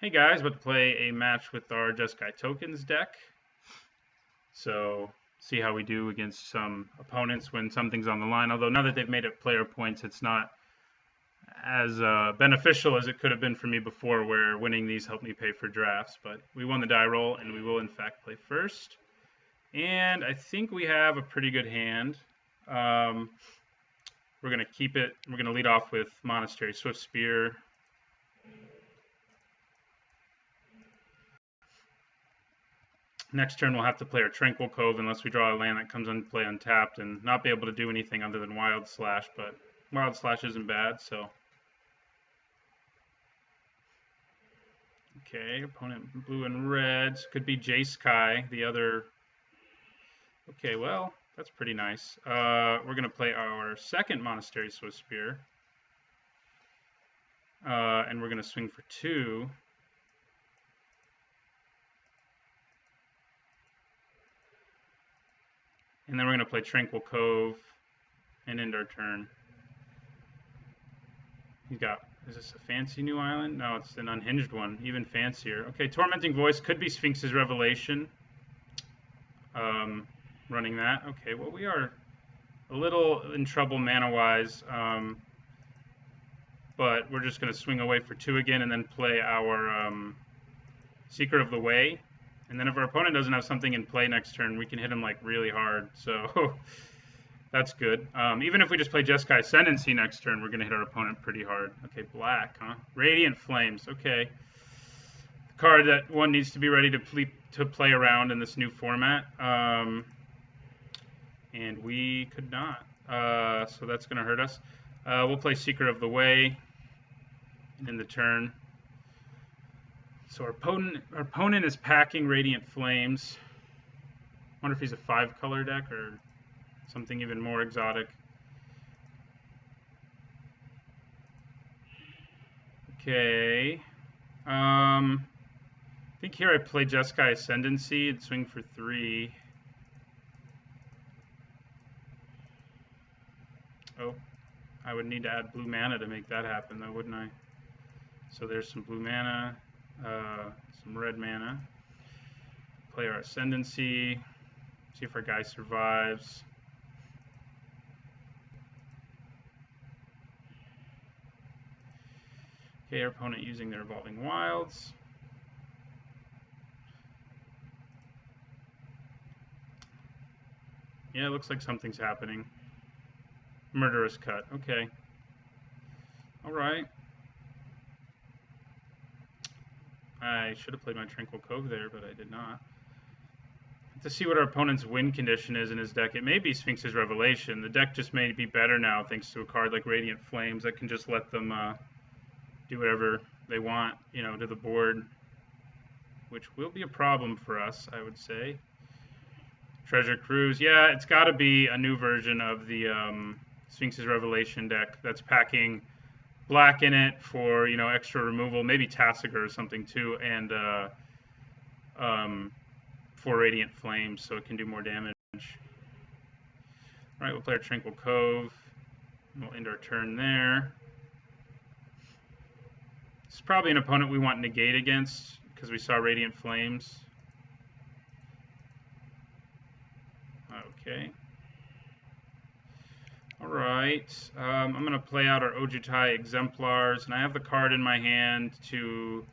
Hey guys, about to play a match with our Jeskai tokens deck. So, see how we do against some opponents when something's on the line. Although now that they've made it player points, it's not as beneficial as it could have been for me before, where winning these helped me pay for drafts. But we won the die roll, and we will in fact play first. And I think we have a pretty good hand. We're going to keep it. We're going to lead off with Monastery Swift Spear. Next turn, we'll have to play our Tranquil Cove unless we draw a land that comes into play untapped and not be able to do anything other than Wild Slash, but Wild Slash isn't bad, so. Okay, opponent blue and reds. Could be Jeskai, the other. Okay, well, that's pretty nice. We're going to play our second Monastery Swift Spear. And we're going to swing for 2. And then we're going to play Tranquil Cove and end our turn. He's got, is this a fancy new island? No, it's an unhinged one, even fancier. Okay, Tormenting Voice could be Sphinx's Revelation. Running that. Okay, well, we are a little in trouble mana-wise. But we're just going to swing away for 2 again and then play our Secret of the Way. And then if our opponent doesn't have something in play next turn, we can hit him like really hard. So that's good. Even if we just play Jeskai Ascendancy next turn, we're going to hit our opponent pretty hard. Okay, black, huh? Radiant Flames. Okay. The card that one needs to be ready to play around in this new format. And we could not. So that's going to hurt us. We'll play Secret of the Way in the turn. So our opponent is packing Radiant Flames. Wonder if he's a 5-color deck or something even more exotic. Okay. I think here I play Jeskai Ascendancy and swing for 3. Oh, I would need to add blue mana to make that happen, though, wouldn't I? So there's some blue mana. Some red mana. Play our Ascendancy. See if our guy survives. Okay, our opponent using their Evolving Wilds. Yeah, it looks like something's happening. Murderous Cut. Okay. All right. I should have played my Tranquil Cove there, but I did not. To see what our opponent's win condition is in his deck, it may be Sphinx's Revelation. The deck just may be better now thanks to a card like Radiant Flames that can just let them do whatever they want, you know, to the board, which will be a problem for us, I would say. Treasure Cruise. Yeah, it's got to be a new version of the Sphinx's Revelation deck that's packing black in it for, you know, extra removal, maybe Tassiger or something too, and 4 Radiant Flames, so it can do more damage. All right, we'll play our Tranquil Cove. We'll end our turn there. This is probably an opponent we want negate against because we saw Radiant Flames. Okay. Alright, I'm going to play out our Ojutai Exemplars, and I have the card in my hand to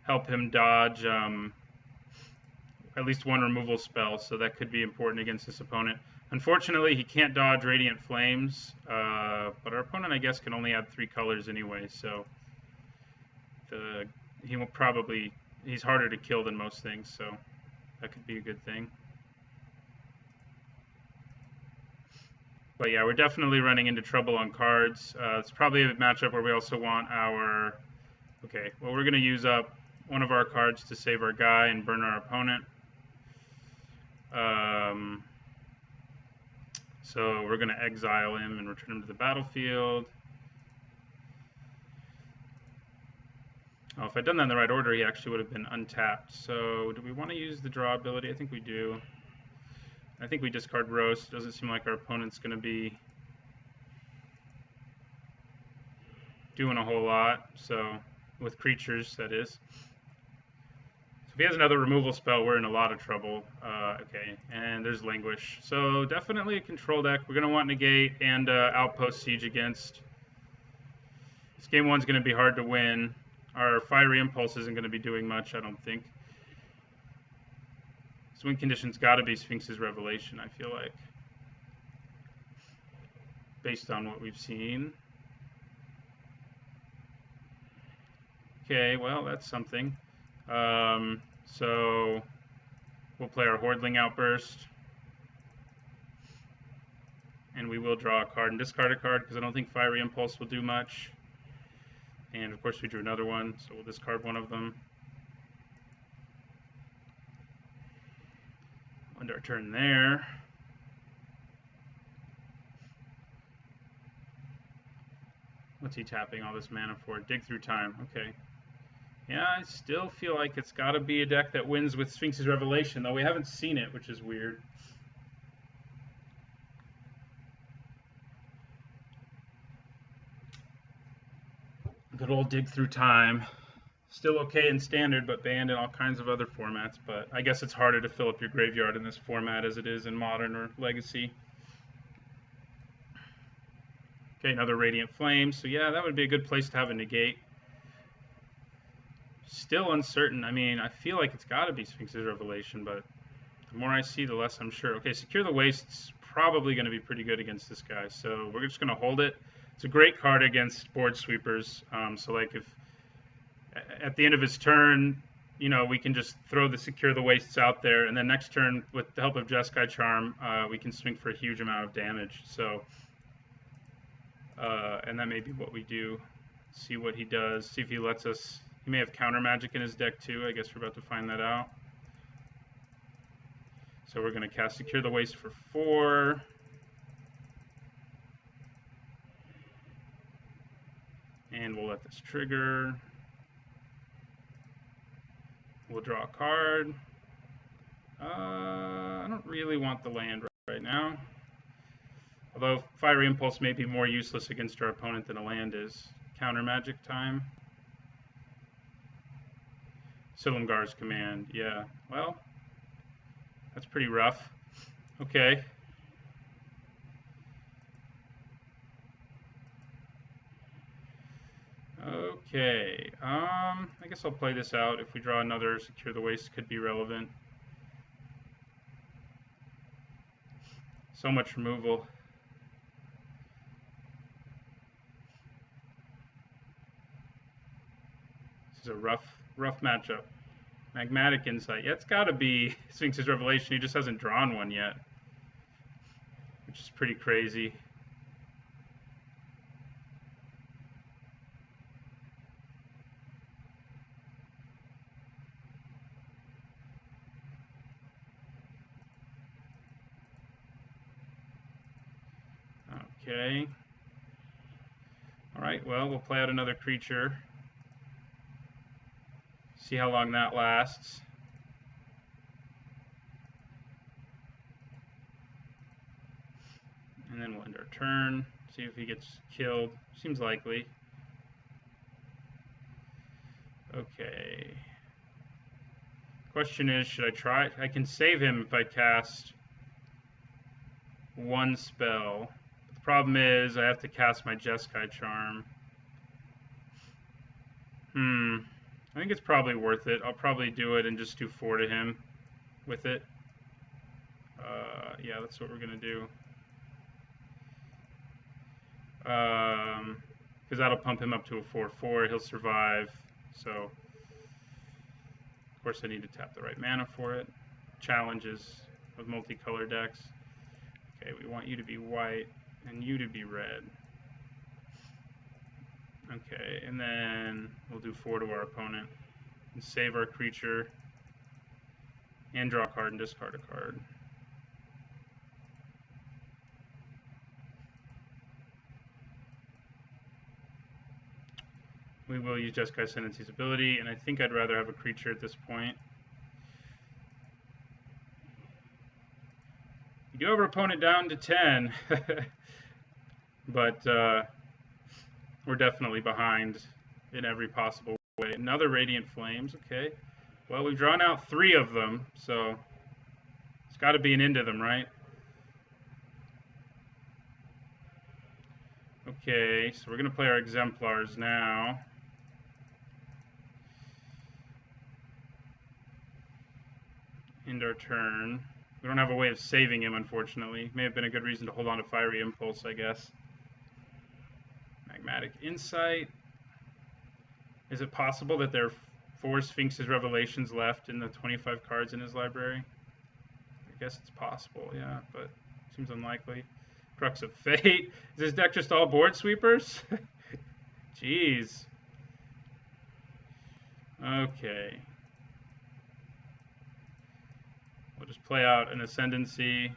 help him dodge at least 1 removal spell, so that could be important against this opponent. Unfortunately, he can't dodge Radiant Flames, but our opponent, I guess, can only add 3 colors anyway, so he will probably, he's harder to kill than most things, so that could be a good thing. But yeah, we're definitely running into trouble on cards. It's probably a matchup where we also want our... Okay, well, we're going to use up one of our cards to save our guy and burn our opponent. So we're going to exile him and return him to the battlefield. Oh, if I'd done that in the right order, he actually would have been untapped. So do we want to use the draw ability? I think we do. I think we discard Roast. Doesn't seem like our opponent's going to be doing a whole lot. So with creatures, that is. So if he has another removal spell, we're in a lot of trouble. Okay, and there's Languish. So definitely a control deck. We're going to want Negate and Outpost Siege against. This game one's going to be hard to win. Our Fiery Impulse isn't going to be doing much, I don't think. This win condition's got to be Sphinx's Revelation, I feel like. Based on what we've seen. Okay, well, that's something. So we'll play our Hordling Outburst. And we will draw a card and discard a card because I don't think Fiery Impulse will do much. And of course we drew another one, so we'll discard one of them. End our turn there. What's he tapping all this mana for? Dig Through Time. Okay. Yeah, I still feel like it's got to be a deck that wins with Sphinx's Revelation, though we haven't seen it, which is weird. Good old Dig Through Time. Still okay in Standard, but banned in all kinds of other formats. But I guess it's harder to fill up your graveyard in this format as it is in Modern or Legacy. Okay, another Radiant Flame. So yeah, that would be a good place to have a Negate. Still uncertain. I mean, I feel like it's got to be Sphinx's Revelation, but the more I see, the less I'm sure. Okay, Secure the Waste's probably going to be pretty good against this guy, so we're just going to hold it. It's a great card against board sweepers. So like if at the end of his turn, you know, we can just throw the Secure the Wastes out there, and then next turn, with the help of Jeskai Charm, we can swing for a huge amount of damage. So, and that may be what we do. See what he does. See if he lets us. He may have counter magic in his deck too. I guess we're about to find that out. So we're going to cast Secure the Waste for 4. And we'll let this trigger. We'll draw a card. I don't really want the land right now. Although Fiery Impulse may be more useless against our opponent than a land is. Counter magic time. Silumgar's Command. Yeah, well, that's pretty rough. Okay. Okay, I guess I'll play this out. If we draw another, Secure the Waste could be relevant. So much removal. This is a rough matchup. Magmatic Insight. Yeah, it's got to be Sphinx's Revelation. He just hasn't drawn one yet, which is pretty crazy. Okay. All right, well, we'll play out another creature. See how long that lasts. And then we'll end our turn. See if he gets killed. Seems likely. Okay. Question is, should I try? I can save him if I cast one spell. The problem is I have to cast my Jeskai Charm. I think it's probably worth it. I'll probably do it and just do 4 to him with it. Yeah, that's what we're going to do. Because that'll pump him up to a 4/4. He'll survive. So, of course, I need to tap the right mana for it. Challenges with multicolor decks. Okay, we want you to be white and you to be red. Okay, and then we'll do 4 to our opponent and save our creature and draw a card and discard a card. We will use Jeskai Ascendancy's ability, and I think I'd rather have a creature at this point. We do have our opponent down to 10, but we're definitely behind in every possible away. Another Radiant Flames. Okay. Well, we've drawn out 3 of them, so it's got to be an into them, right? Okay, so we're going to play our Exemplars now. End our turn. We don't have a way of saving him, unfortunately. May have been a good reason to hold on to Fiery Impulse, I guess. Magmatic Insight. Is it possible that there are 4 Sphinx's Revelations left in the 25 cards in his library? I guess it's possible, yeah, but seems unlikely. Crux of Fate. Is this deck just all board sweepers? Jeez. Okay. We'll just play out an Ascendancy.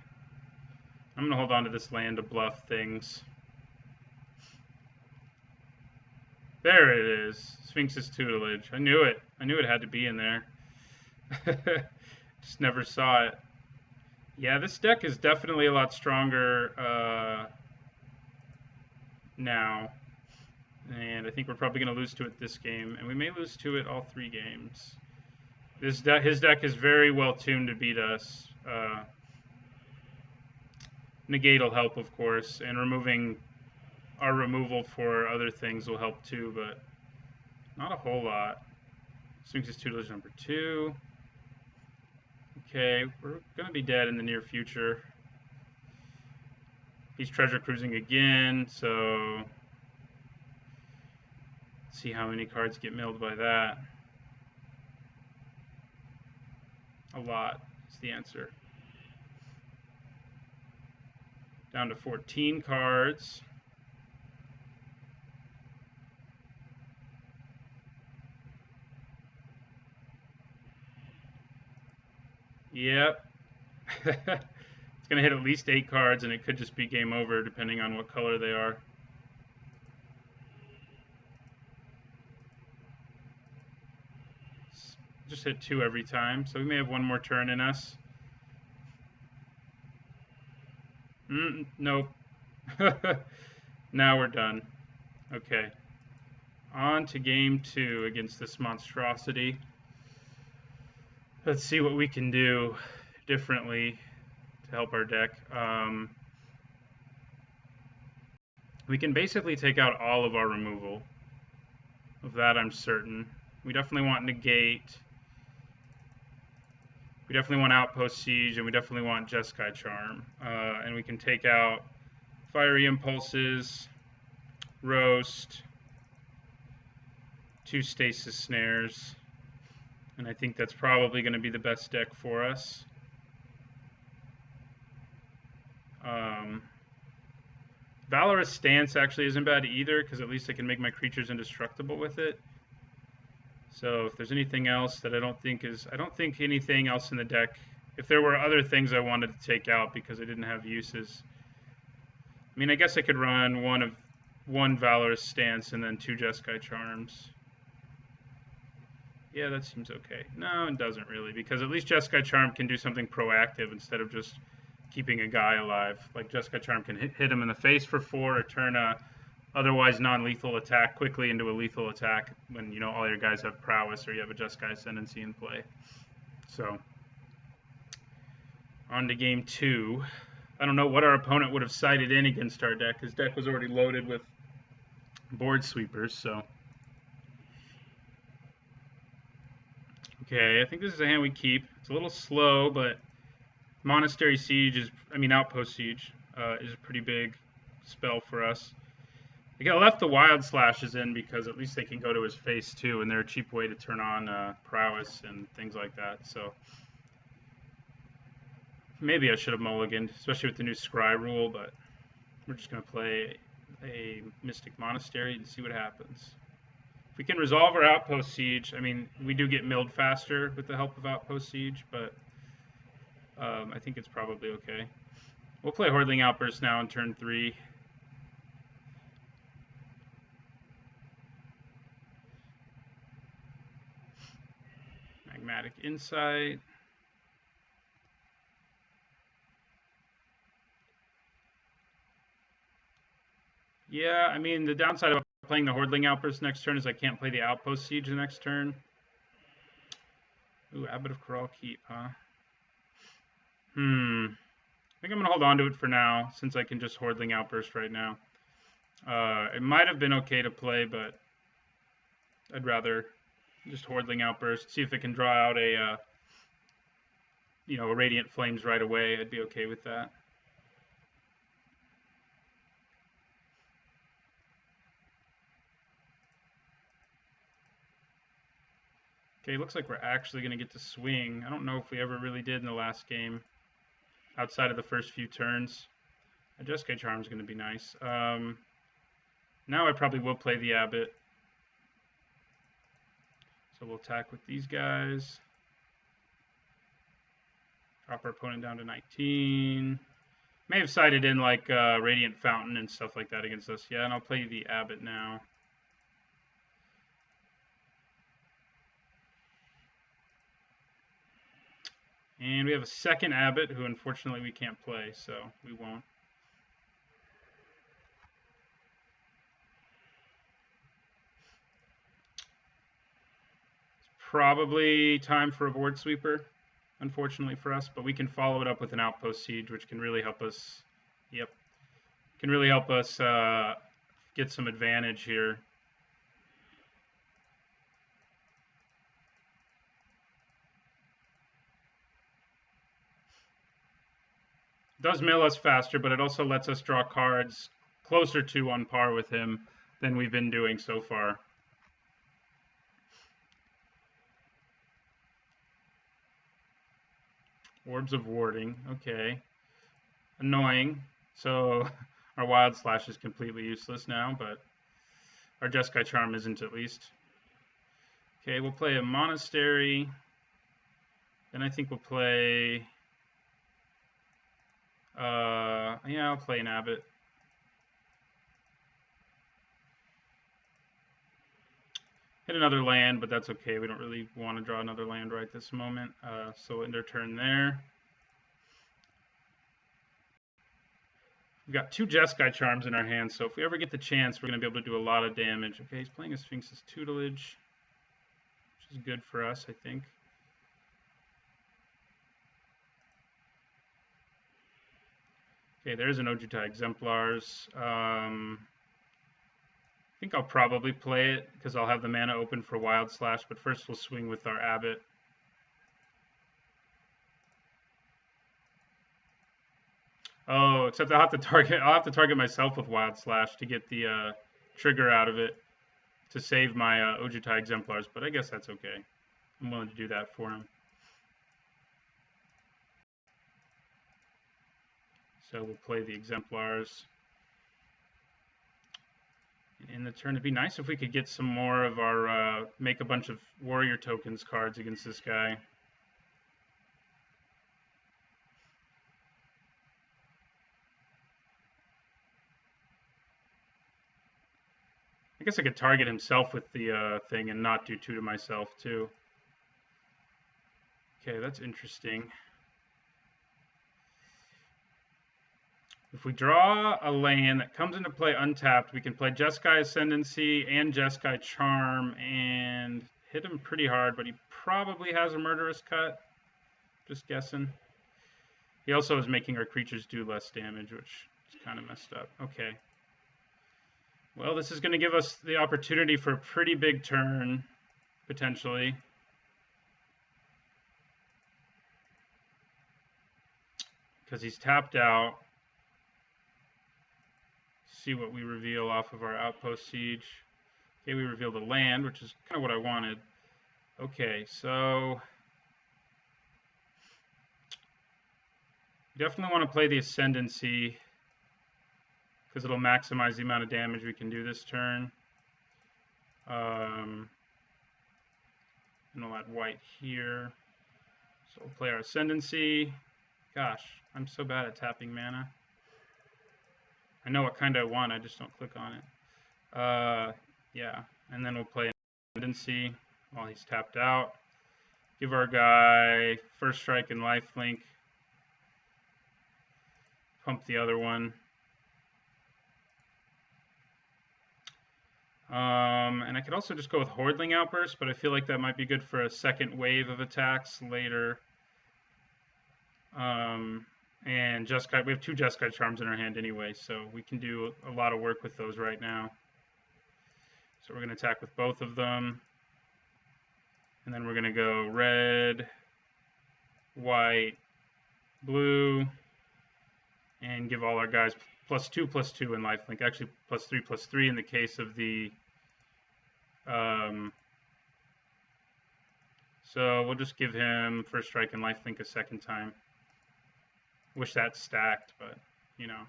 I'm going to hold on to this land to bluff things. There it is. Sphinx's Tutelage. I knew it. I knew it had to be in there. Just never saw it. Yeah, this deck is definitely a lot stronger now. And I think we're probably going to lose to it this game. And we may lose to it all 3 games. His deck is very well tuned to beat us. Negate will help, of course. And removing our removal for other things will help too, but not a whole lot. Sphinx's Tutelage number 2. Okay, we're going to be dead in the near future. He's treasure cruising again, so let's see how many cards get milled by that. A lot is the answer. Down to 14 cards. Yep. It's going to hit at least 8 cards, and it could just be game over depending on what color they are. Just hit 2 every time, so we may have 1 more turn in us. Nope. Now we're done. Okay. On to game 2 against this monstrosity. Let's see what we can do differently to help our deck. We can basically take out all of our removal. Of that, I'm certain. We definitely want Negate. We definitely want Outpost Siege, and we definitely want Jeskai Charm. And we can take out Fiery Impulses, Roast, 2 Stasis Snares. And I think that's probably going to be the best deck for us. Valorous Stance actually isn't bad either, because at least I can make my creatures indestructible with it. So if there's anything else that I don't think anything else in the deck, if there were other things I wanted to take out because I didn't have uses. I mean, I guess I could run one Valorous Stance and then 2 Jeskai Charms. Yeah, that seems okay. No, it doesn't really, because at least Jeskai Charm can do something proactive instead of just keeping a guy alive. Like Jeskai Charm can hit him in the face for 4 or turn a otherwise non-lethal attack quickly into a lethal attack when, you know, all your guys have prowess or you have a Jeskai Ascendancy in play. So, on to game 2. I don't know what our opponent would have sided in against our deck. His deck was already loaded with board sweepers, so. Okay, I think this is a hand we keep. It's a little slow, but Monastery Siege Outpost Siege is a pretty big spell for us. I left the Wild Slashes in because at least they can go to his face too, and they're a cheap way to turn on prowess and things like that. So maybe I should have mulliganed, especially with the new Scry rule, but we're just going to play a Mystic Monastery and see what happens. If we can resolve our Outpost Siege, I mean, we do get milled faster with the help of Outpost Siege, but I think it's probably okay. We'll play Hordling Outburst now in turn 3. Magmatic Insight. Yeah, I mean, the downside of playing the Hordling Outburst next turn, as I can't play the Outpost Siege the next turn. Ooh, Abbot of Corral Keep, huh? I think I'm going to hold on to it for now, since I can just Hordling Outburst right now. It might have been okay to play, but I'd rather just Hordling Outburst, see if it can draw out a Radiant Flames right away. I'd be okay with that. Okay, looks like we're actually going to get to swing. I don't know if we ever really did in the last game, outside of the first few turns. A Jeskai Charm is going to be nice. Now I probably will play the Abbot. So we'll attack with these guys. Drop our opponent down to 19. May have sided in like Radiant Fountain and stuff like that against us. Yeah, and I'll play the Abbot now. And we have a second Abbot who unfortunately we can't play, so we won't. It's probably time for a Board Sweeper, unfortunately for us, but we can follow it up with an Outpost Siege, which can really help us. Yep. Can really help us get some advantage here. Does mill us faster, but it also lets us draw cards closer to on par with him than we've been doing so far. Orbs of Warding, okay. Annoying. So our Wild Slash is completely useless now, but our Jeskai Charm isn't, at least. Okay, we'll play a Monastery. Then I think we'll play... yeah, I'll play an Abbot. Hit another land, but that's okay. We don't really want to draw another land right this moment. So we'll end our turn there. We've got 2 Jeskai Charms in our hands, so if we ever get the chance, we're going to be able to do a lot of damage. Okay, he's playing a Sphinx's Tutelage, which is good for us, I think. Okay, there's an Ojutai Exemplars. I think I'll probably play it because I'll have the mana open for Wild Slash, but first we'll swing with our Abbot. Oh, except I'll have to target myself with Wild Slash to get the trigger out of it to save my Ojutai Exemplars, but I guess that's okay. I'm willing to do that for him. So we'll play the Exemplars. In the turn, it'd be nice if we could get some more of our make a bunch of warrior tokens cards against this guy. I guess I could target himself with the thing and not do 2 to myself too. Okay, that's interesting. If we draw a land that comes into play untapped, we can play Jeskai Ascendancy and Jeskai Charm and hit him pretty hard, but he probably has a Murderous Cut. Just guessing. He also is making our creatures do less damage, which is kind of messed up. Okay. Well, this is going to give us the opportunity for a pretty big turn, potentially. Because he's tapped out. See what we reveal off of our Outpost Siege. Okay, we reveal the land, which is kind of what I wanted. Okay, so definitely want to play the Ascendancy because it'll maximize the amount of damage we can do this turn. And we'll add white here. So we'll play our Ascendancy. Gosh, I'm so bad at tapping mana. I know what kind I want, I just don't click on it. Yeah, and then we'll play an Ascendancy while he's tapped out. Give our guy First Strike and Lifelink. Pump the other one. And I could also just go with Hordling Outburst, but I feel like that might be good for a second wave of attacks later. And Jeskai, we have 2 Jeskai Charms in our hand anyway, so we can do a lot of work with those right now. So we're going to attack with both of them. And then we're going to go red, white, blue, and give all our guys +2/+2 in lifelink. Actually, +3/+3 in the case of the... so we'll just give him first strike and lifelink a second time. Wish that stacked, but, you know.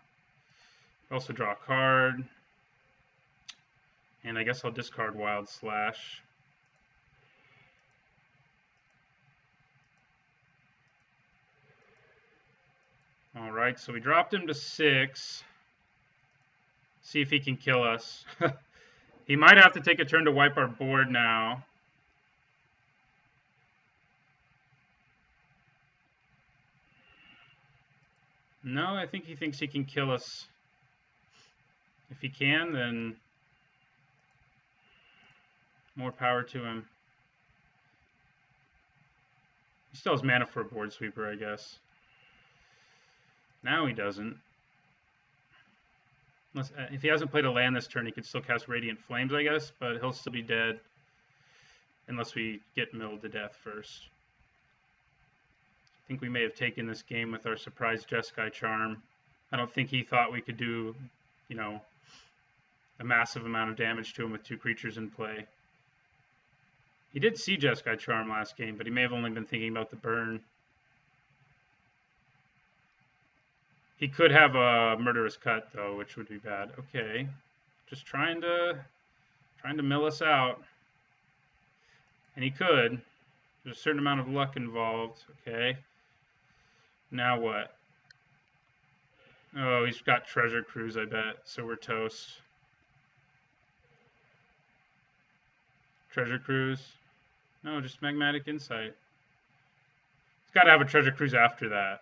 Also draw a card. And I guess I'll discard Wild Slash. Alright, so we dropped him to 6. See if he can kill us. He might have to take a turn to wipe our board now. No, I think he thinks he can kill us. If he can, then more power to him. He still has mana for a board sweeper, I guess. Now he doesn't. Unless, if he hasn't played a land this turn, he could still cast Radiant Flames, I guess, but he'll still be dead unless we get milled to death first. I think we may have taken this game with our surprise Jeskai Charm. I don't think he thought we could do, you know, a massive amount of damage to him with 2 creatures in play. He did see Jeskai Charm last game, but he may have only been thinking about the burn. He could have a Murderous Cut, though, which would be bad. Okay. Just trying to mill us out. And he could. There's a certain amount of luck involved. Okay. Now what? Oh, he's got Treasure Cruise, I bet. So we're toast. Treasure Cruise? No, just Magmatic Insight. He's got to have a Treasure Cruise after that.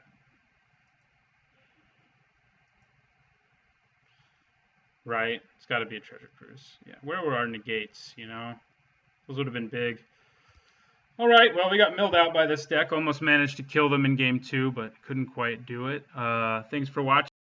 Right? It's got to be a Treasure Cruise. Yeah. Where were our negates, you know? Those would have been big. All right, well, we got milled out by this deck. Almost managed to kill them in game 2, but couldn't quite do it. Thanks for watching.